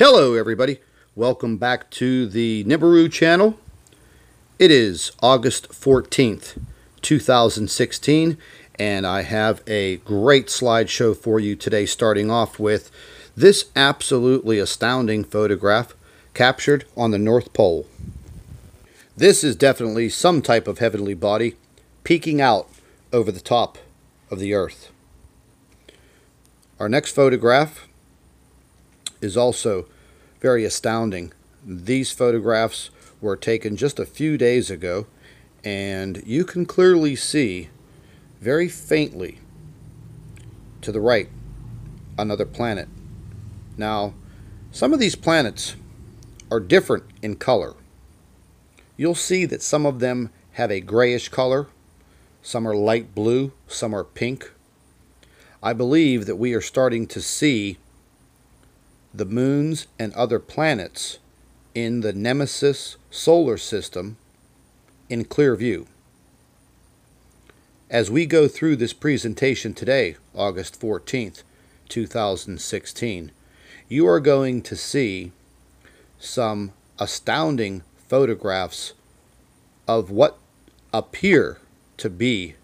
Hello everybody, welcome back to the NIBIRU channel. It is August 14th, 2016, and I have a great slideshow for you today, starting off with this absolutely astounding photograph captured on the North Pole. This is definitely some type of heavenly body peeking out over the top of the Earth. Our next photograph is also very astounding. These photographs were taken just a few days ago, and you can clearly see very faintly to the right another planet. Now, some of these planets are different in color. You'll see that some of them have a grayish color, some are light blue, some are pink. I believe that we are starting to see the moons and other planets in the Nemesis solar system in clear view. As we go through this presentation today, August 14th, 2016, you are going to see some astounding photographs of what appear to be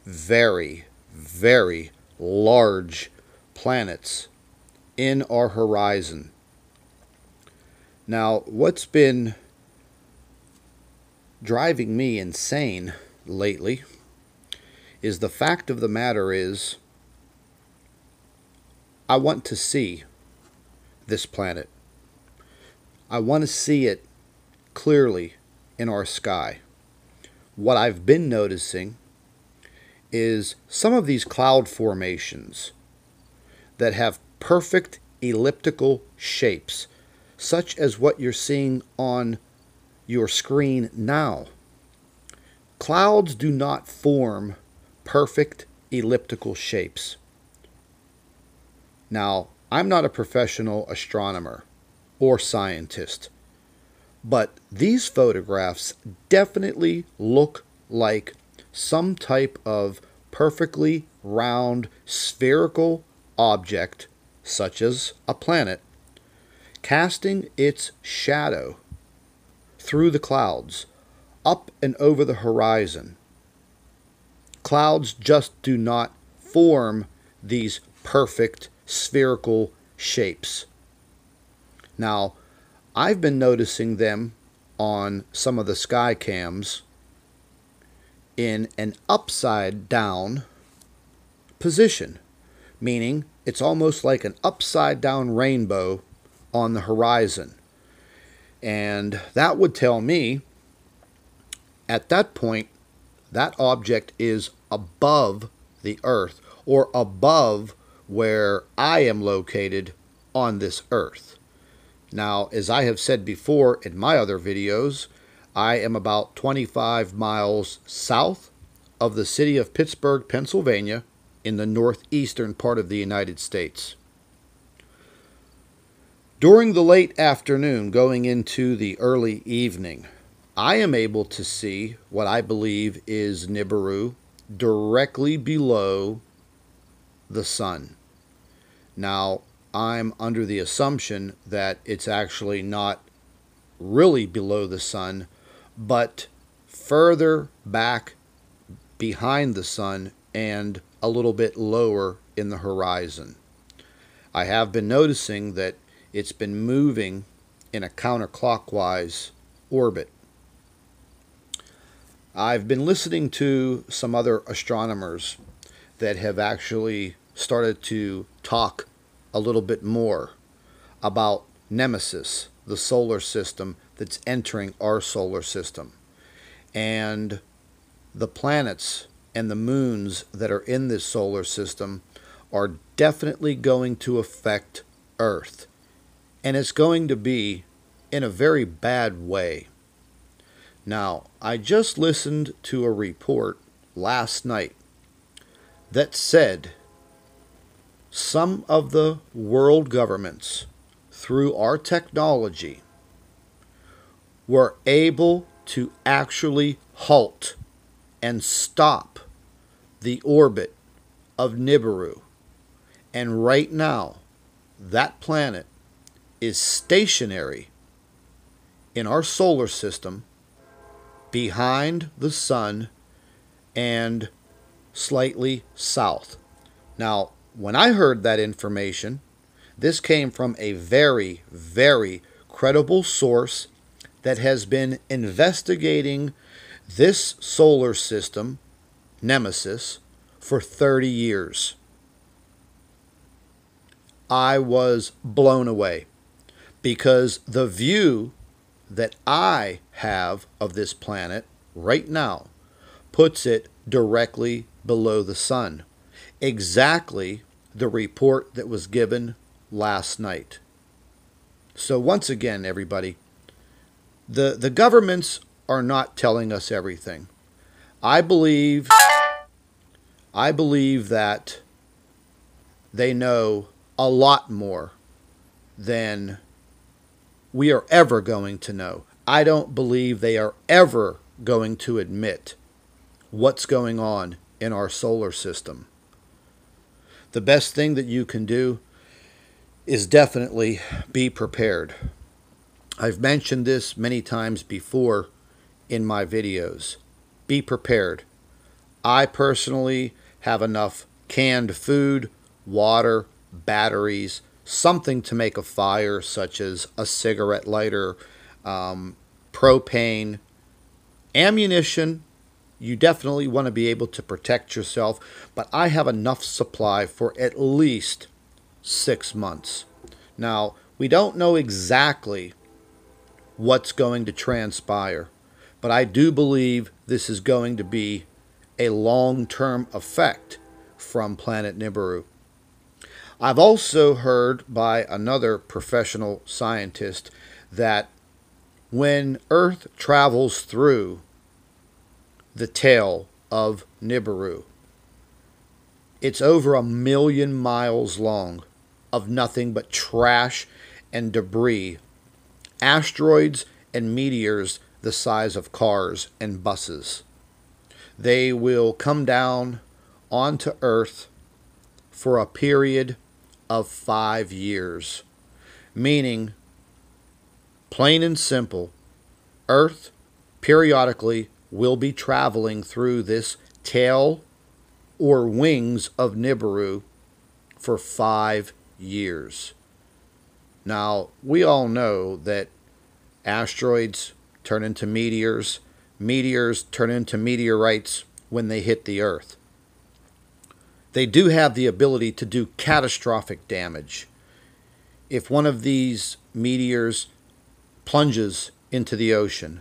very, very large planets in our horizon. Now, what's been driving me insane lately is the fact of the matter is I want to see this planet. I want to see it clearly in our sky. What I've been noticing is some of these cloud formations that have perfect elliptical shapes, such as what you're seeing on your screen now. Clouds do not form perfect elliptical shapes. Now, I'm not a professional astronomer or scientist, but these photographs definitely look like some type of perfectly round spherical object, such as a planet, casting its shadow through the clouds, up and over the horizon. Clouds just do not form these perfect spherical shapes. Now, I've been noticing them on some of the sky cams in an upside down position, meaning it's almost like an upside down rainbow on the horizon. And that would tell me at that point that object is above the Earth, or above where I am located on this Earth. Now, as I have said before in my other videos, I am about 25 miles south of the city of Pittsburgh, Pennsylvania, in the northeastern part of the United States. During the late afternoon, going into the early evening, I am able to see what I believe is NIBIRU directly below the sun. Now, I'm under the assumption that it's actually not really below the sun, but further back behind the sun and a little bit lower in the horizon. I have been noticing that it's been moving in a counterclockwise orbit. I've been listening to some other astronomers that have actually started to talk a little bit more about Nemesis, the solar system that's entering our solar system, and the planets and the moons that are in this solar system are definitely going to affect Earth. And it's going to be in a very bad way. Now, I just listened to a report last night that said some of the world governments, through our technology, were able to actually halt and stop the orbit of NIBIRU. And right now, that planet is stationary in our solar system behind the sun and slightly south. Now, when I heard that information, this came from a very, very credible source that has been investigating this solar system, Nemesis, for 30 years. I was blown away because the view that I have of this planet right now puts it directly below the sun. Exactly the report that was given last night. So once again, everybody, the governments are not telling us everything. I believe that they know a lot more than we are ever going to know. I don't believe they are ever going to admit what's going on in our solar system. The best thing that you can do is definitely be prepared. I've mentioned this many times before in my videos. Be prepared. I personally have enough canned food, water, batteries, something to make a fire, such as a cigarette lighter, propane, ammunition. You definitely want to be able to protect yourself, but I have enough supply for at least 6 months. Now, we don't know exactly what's going to transpire, but I do believe this is going to be a long-term effect from planet Nibiru. I've also heard by another professional scientist that when Earth travels through the tail of Nibiru, it's over 1 million miles long of nothing but trash and debris, asteroids and meteors the size of cars and buses. They will come down onto Earth for a period of 5 years, meaning, plain and simple, Earth periodically will be traveling through this tail or wings of Nibiru for 5 years. Now, we all know that asteroids turn into meteors, meteors turn into meteorites when they hit the Earth. They do have the ability to do catastrophic damage. If one of these meteors plunges into the ocean,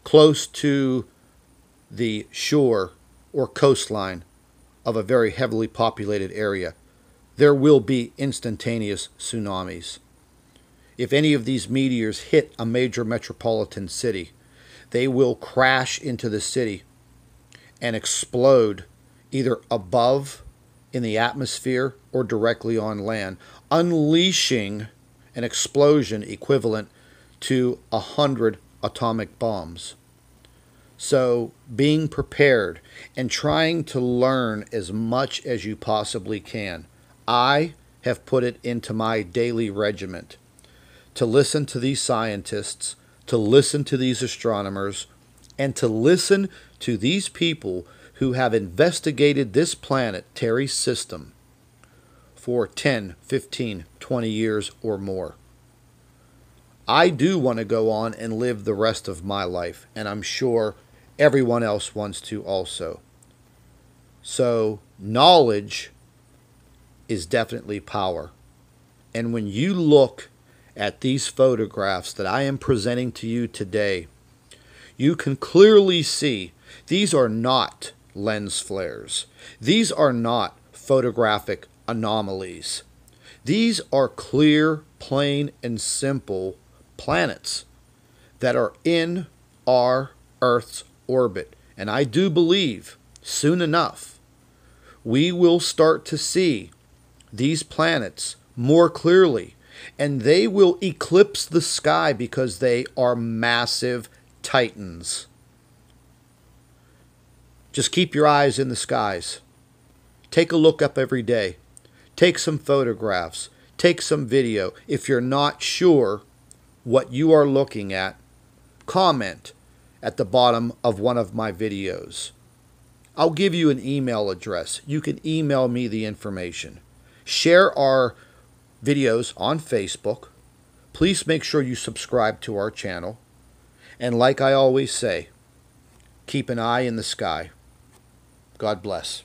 close to the shore or coastline of a very heavily populated area, there will be instantaneous tsunamis. If any of these meteors hit a major metropolitan city, they will crash into the city and explode either above in the atmosphere or directly on land, unleashing an explosion equivalent to 100 atomic bombs. So being prepared and trying to learn as much as you possibly can. I have put it into my daily regiment to listen to these scientists, to listen to these astronomers, and to listen to these people who have investigated this planetary system for 10, 15, 20 years or more. I do want to go on and live the rest of my life, and I'm sure everyone else wants to also. So knowledge is definitely power. And when you look at these photographs that I am presenting to you today, you can clearly see these are not lens flares. These are not photographic anomalies. These are clear, plain, and simple planets that are in our Earth's orbit. And I do believe soon enough we will start to see these planets more clearly, and they will eclipse the sky because they are massive titans. Just keep your eyes in the skies. Take a look up every day. Take some photographs. take some video. If you're not sure what you are looking at, comment at the bottom of one of my videos. I'll give you an email address. You can email me the information. Share our videos on Facebook. Please make sure you subscribe to our channel. And like I always say, keep an eye in the sky. God bless.